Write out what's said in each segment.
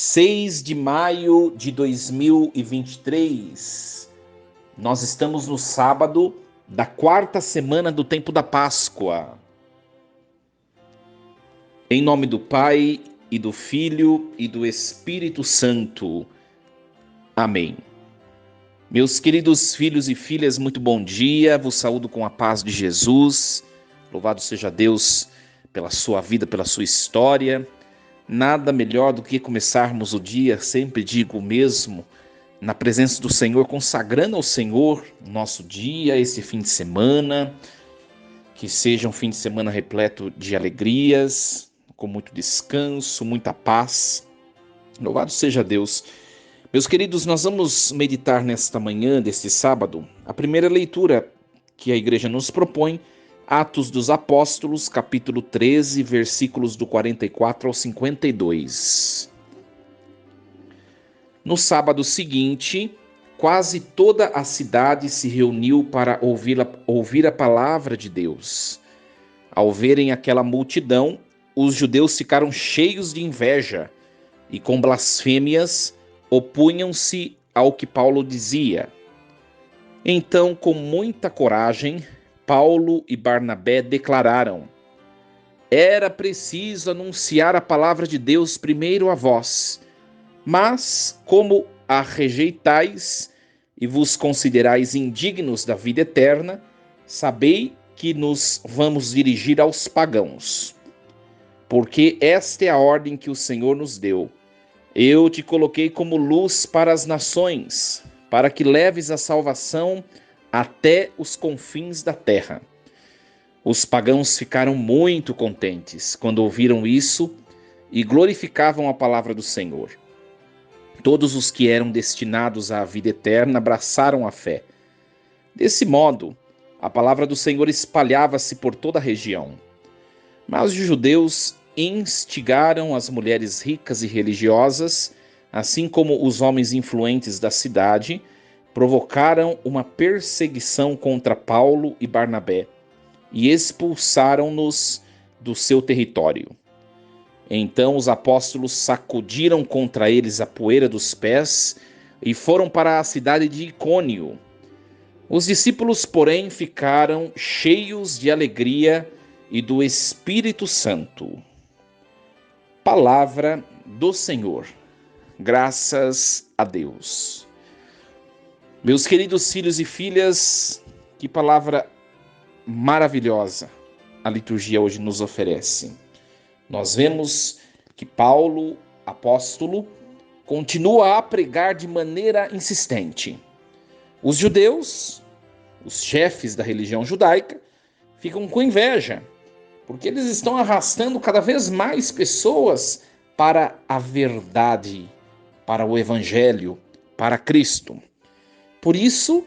6 de maio de 2023. Nós estamos no sábado da quarta semana do tempo da Páscoa. Em nome do Pai, e do Filho, e do Espírito Santo. Amém. Meus queridos filhos e filhas, muito bom dia. Vos saúdo com a paz de Jesus. Louvado seja Deus pela sua vida, pela sua história. Nada melhor do que começarmos o dia, sempre digo o mesmo, na presença do Senhor, consagrando ao Senhor o nosso dia, esse fim de semana, que seja um fim de semana repleto de alegrias, com muito descanso, muita paz. Louvado seja Deus. Meus queridos, nós vamos meditar nesta manhã deste sábado a primeira leitura que a igreja nos propõe, Atos dos Apóstolos, capítulo 13, versículos do 44 ao 52. No sábado seguinte, quase toda a cidade se reuniu para ouvir a palavra de Deus. Ao verem aquela multidão, os judeus ficaram cheios de inveja e, com blasfêmias, opunham-se ao que Paulo dizia. Então, com muita coragem, Paulo e Barnabé declararam: era preciso anunciar a palavra de Deus primeiro a vós, mas como a rejeitais e vos considerais indignos da vida eterna, sabei que nos vamos dirigir aos pagãos. Porque esta é a ordem que o Senhor nos deu. Eu te coloquei como luz para as nações, para que leves a salvação até os confins da terra. Os pagãos ficaram muito contentes quando ouviram isso e glorificavam a palavra do Senhor. Todos os que eram destinados à vida eterna abraçaram a fé. Desse modo, a palavra do Senhor espalhava-se por toda a região. Mas os judeus instigaram as mulheres ricas e religiosas, assim como os homens influentes da cidade, provocaram uma perseguição contra Paulo e Barnabé e expulsaram-nos do seu território. Então os apóstolos sacudiram contra eles a poeira dos pés e foram para a cidade de Icônio. Os discípulos, porém, ficaram cheios de alegria e do Espírito Santo. Palavra do Senhor. Graças a Deus. Meus queridos filhos e filhas, que palavra maravilhosa a liturgia hoje nos oferece. Nós vemos que Paulo, apóstolo, continua a pregar de maneira insistente. Os judeus, os chefes da religião judaica, ficam com inveja, porque eles estão arrastando cada vez mais pessoas para a verdade, para o Evangelho, para Cristo. Por isso,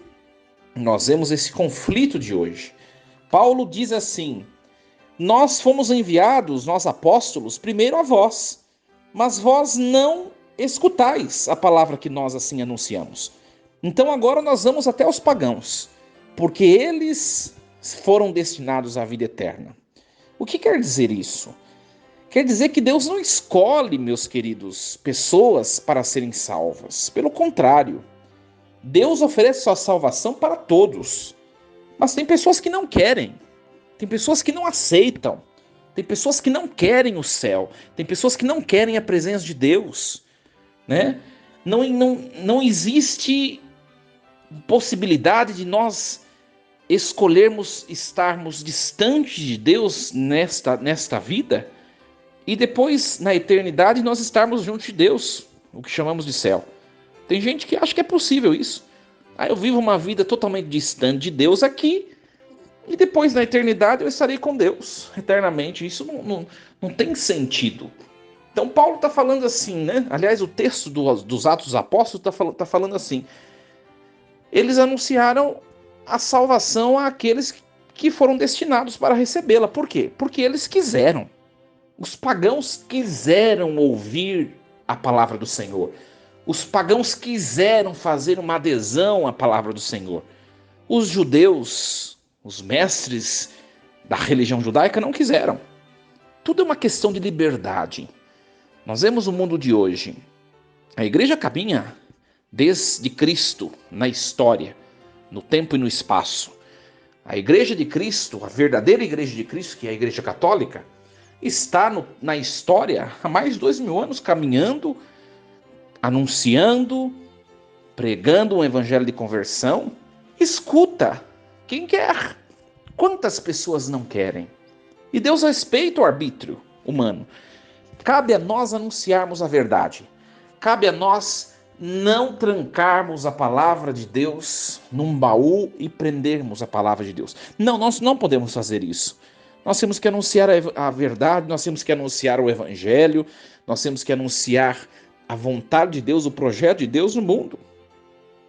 nós vemos esse conflito de hoje. Paulo diz assim: nós fomos enviados, nós apóstolos, primeiro a vós, mas vós não escutais a palavra que nós assim anunciamos. Então agora nós vamos até os pagãos, porque eles foram destinados à vida eterna. O que quer dizer isso? Quer dizer que Deus não escolhe, meus queridos, pessoas para serem salvas. Pelo contrário, Deus oferece sua salvação para todos. Mas tem pessoas que não querem. Tem pessoas que não aceitam. Tem pessoas que não querem o céu. Tem pessoas que não querem a presença de Deus. Né? Não existe possibilidade de nós escolhermos estarmos distantes de Deus nesta vida e depois, na eternidade, nós estarmos juntos de Deus, o que chamamos de céu. Tem gente que acha que é possível isso. Eu vivo uma vida totalmente distante de Deus aqui e depois, na eternidade, eu estarei com Deus eternamente. Isso não tem sentido. Então, Paulo está falando assim, né? Aliás, o texto dos Atos dos Apóstolos está falando assim. Eles anunciaram a salvação àqueles que foram destinados para recebê-la. Por quê? Porque eles quiseram. Os pagãos quiseram ouvir a palavra do Senhor. Os pagãos quiseram fazer uma adesão à palavra do Senhor. Os judeus, os mestres da religião judaica, não quiseram. Tudo é uma questão de liberdade. Nós vemos o mundo de hoje. A igreja caminha desde Cristo na história, no tempo e no espaço. A igreja de Cristo, a verdadeira igreja de Cristo, que é a igreja católica, está na história há mais de 2000 anos caminhando, anunciando, pregando um evangelho de conversão. Escuta, quem quer? Quantas pessoas não querem? E Deus respeita o arbítrio humano. Cabe a nós anunciarmos a verdade. Cabe a nós não trancarmos a palavra de Deus num baú e prendermos a palavra de Deus. Não, nós não podemos fazer isso. Nós temos que anunciar a verdade, nós temos que anunciar o evangelho, nós temos que anunciar a vontade de Deus, o projeto de Deus no mundo.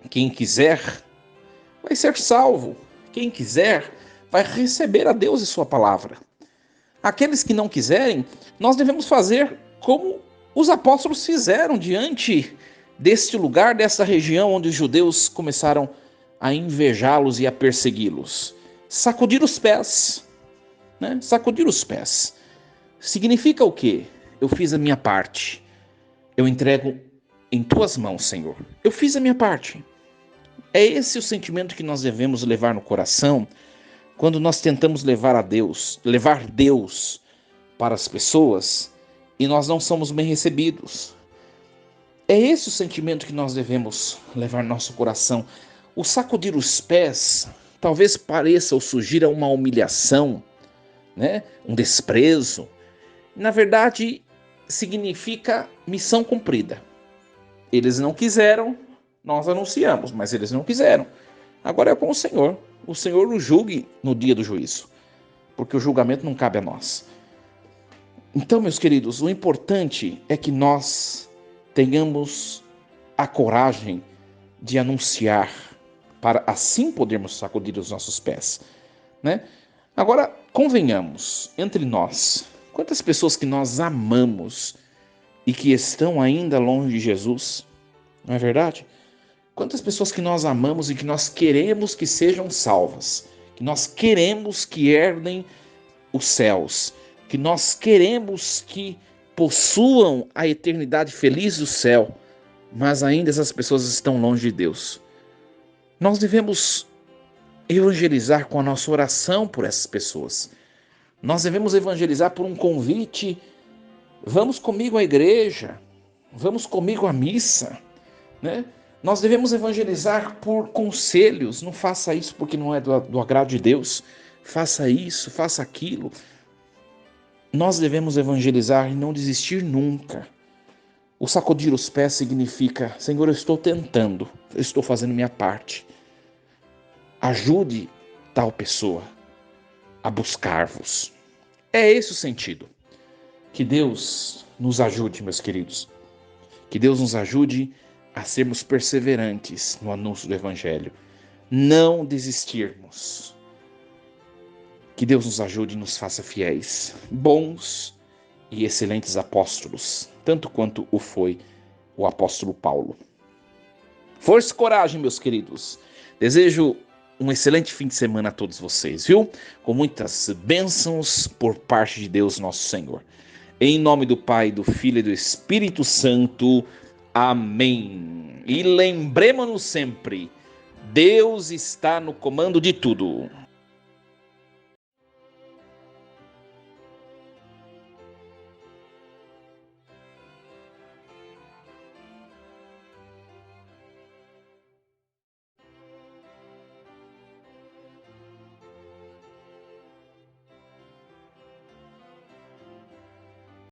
Quem quiser vai ser salvo. Quem quiser vai receber a Deus e sua palavra. Aqueles que não quiserem, nós devemos fazer como os apóstolos fizeram diante deste lugar, dessa região onde os judeus começaram a invejá-los e a persegui-los. Sacudir os pés, né? Sacudir os pés. Significa o quê? Eu fiz a minha parte. Eu entrego em tuas mãos, Senhor. Eu fiz a minha parte. É esse o sentimento que nós devemos levar no coração quando nós tentamos levar Deus para as pessoas e nós não somos bem recebidos. É esse o sentimento que nós devemos levar no nosso coração. O sacudir os pés talvez pareça ou sugira uma humilhação, né? Um desprezo. Na verdade, significa missão cumprida. Eles não quiseram, nós anunciamos, mas eles não quiseram. Agora é com o Senhor. O Senhor o julgue no dia do juízo, porque o julgamento não cabe a nós. Então, meus queridos, o importante é que nós tenhamos a coragem de anunciar, para assim podermos sacudir os nossos pés, né? Agora, convenhamos, entre nós, quantas pessoas que nós amamos e que estão ainda longe de Jesus, não é verdade? Quantas pessoas que nós amamos e que nós queremos que sejam salvas, que nós queremos que herdem os céus, que nós queremos que possuam a eternidade feliz do céu, mas ainda essas pessoas estão longe de Deus. Nós devemos evangelizar com a nossa oração por essas pessoas. Nós devemos evangelizar por um convite. Vamos comigo à igreja, vamos comigo à missa, né? Nós devemos evangelizar por conselhos. Não faça isso porque não é do agrado de Deus. Faça isso, faça aquilo. Nós devemos evangelizar e não desistir nunca. O sacudir os pés significa: Senhor, eu estou tentando, eu estou fazendo minha parte. Ajude tal pessoa a buscar-vos. É esse o sentido. Que Deus nos ajude, meus queridos. Que Deus nos ajude a sermos perseverantes no anúncio do Evangelho. Não desistirmos. Que Deus nos ajude e nos faça fiéis, bons e excelentes apóstolos, tanto quanto o foi o apóstolo Paulo. Força e coragem, meus queridos. Desejo um excelente fim de semana a todos vocês, viu? Com muitas bênçãos por parte de Deus nosso Senhor. Em nome do Pai, do Filho e do Espírito Santo. Amém. E lembremos-nos sempre, Deus está no comando de tudo.